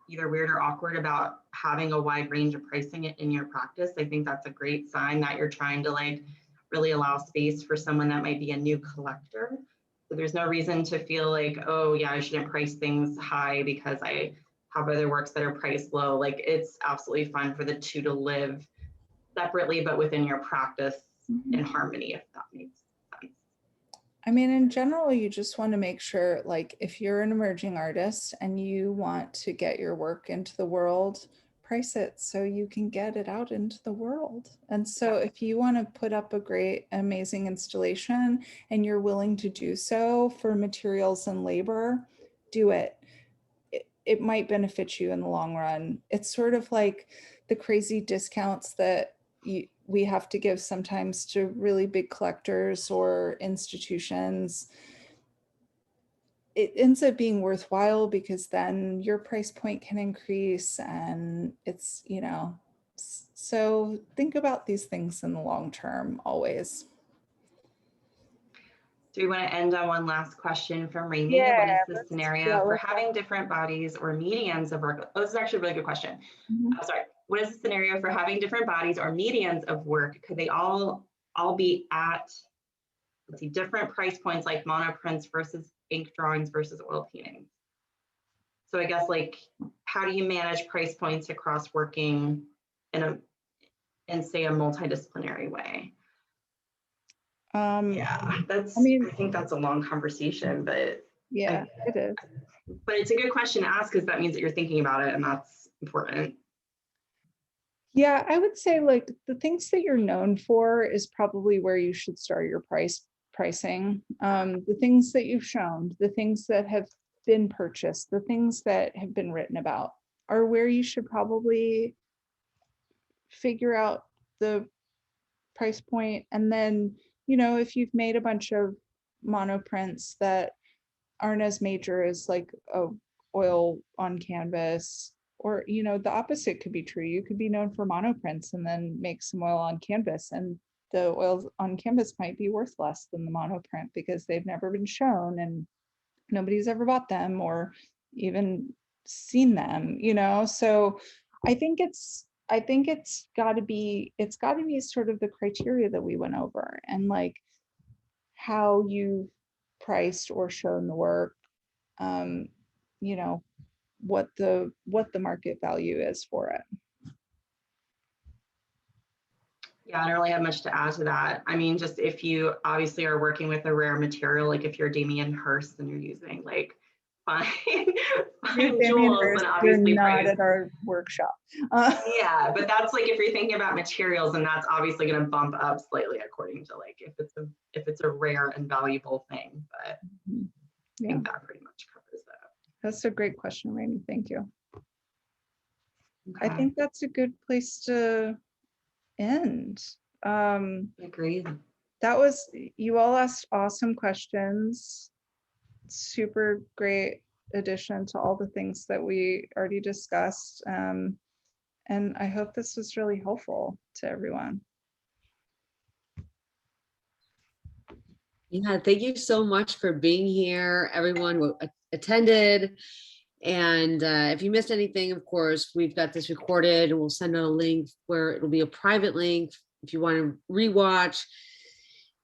either weird or awkward about having a wide range of pricing in your practice. I think that's a great sign that you're trying to like really allow space for someone that might be a new collector. So there's no reason to feel like, oh yeah, I shouldn't price things high because I have other works that are priced low. Like it's absolutely fine for the two to live separately, but within your practice in harmony, if that makes sense. I mean, in general, you just want to make sure, like, if you're an emerging artist and you want to get your work into the world, price it so you can get it out into the world. And so if you want to put up a great, amazing installation and you're willing to do so for materials and labor, do it. It might benefit you in the long run. It's sort of like the crazy discounts that we have to give sometimes to really big collectors or institutions. It ends up being worthwhile because then your price point can increase and it's, so think about these things in the long term always. Do we want to end on one last question from Raimi? Yeah, what is the scenario for having different bodies or medians of work? Oh, this is actually a really good question. I'm sorry. What is the scenario for having different bodies or medians of work? Could they all be at, let's see, different price points like monoprints versus ink drawings versus oil paintings? So I guess like, how do you manage price points across working in say a multidisciplinary way? Yeah, that's, I think that's a long conversation, but yeah, it is. But it's a good question to ask because that means that you're thinking about it and that's important. Yeah, I would say like the things that you're known for is probably where you should start your pricing. The things that you've shown, the things that have been purchased, the things that have been written about are where you should probably figure out the price point. And then, if you've made a bunch of monoprints that aren't as major as like a oil on canvas, or the opposite could be true. You could be known for monoprints and then make some oil on canvas, and the oils on canvas might be worth less than the monoprint because they've never been shown and nobody's ever bought them or even seen them, so I think it's got to be sort of the criteria that we went over, and like how you priced or shown the work, what the market value is for it. Yeah, I don't really have much to add to that. I mean, just if you obviously are working with a rare material, like if you're Damien Hirst and you're using like fine, fine jewels, then You're obviously not price. at our workshop. Yeah, but that's like if you're thinking about materials, and that's obviously going to bump up slightly according to like if it's a rare and valuable thing. But I Yeah, think that pretty much covers that. that's a great question, Rainey. Thank you. I Okay. think that's a good place to end. Agreed. That was, you all asked awesome questions. Super great addition to all the things that we already discussed. And I hope this was really helpful to everyone. Yeah, thank you so much for being here, everyone who attended. And if you missed anything, of course, we've got this recorded and we'll send out a link where it'll be a private link if you want to rewatch,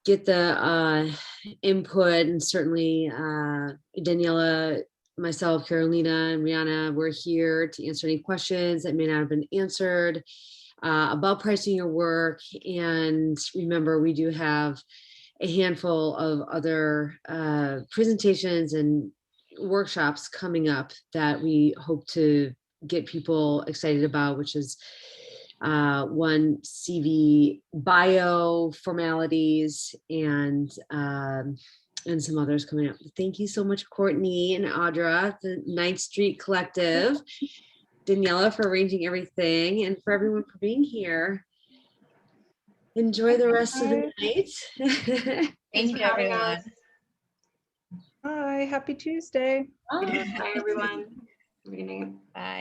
get the input, and certainly Daniela, myself, Carolina, and Rihanna, we're here to answer any questions that may not have been answered about pricing your work. And remember, we do have a handful of other presentations and workshops coming up that we hope to get people excited about, which is one CV bio formalities and some others coming up. Thank you so much, Courtney and Audra, the 9th Street Collective, Daniela for arranging everything, and for everyone for being here. Enjoy the rest of the night. Thanks for having everyone. us. Bye, happy Tuesday. Bye, everyone. Have a good night. Bye.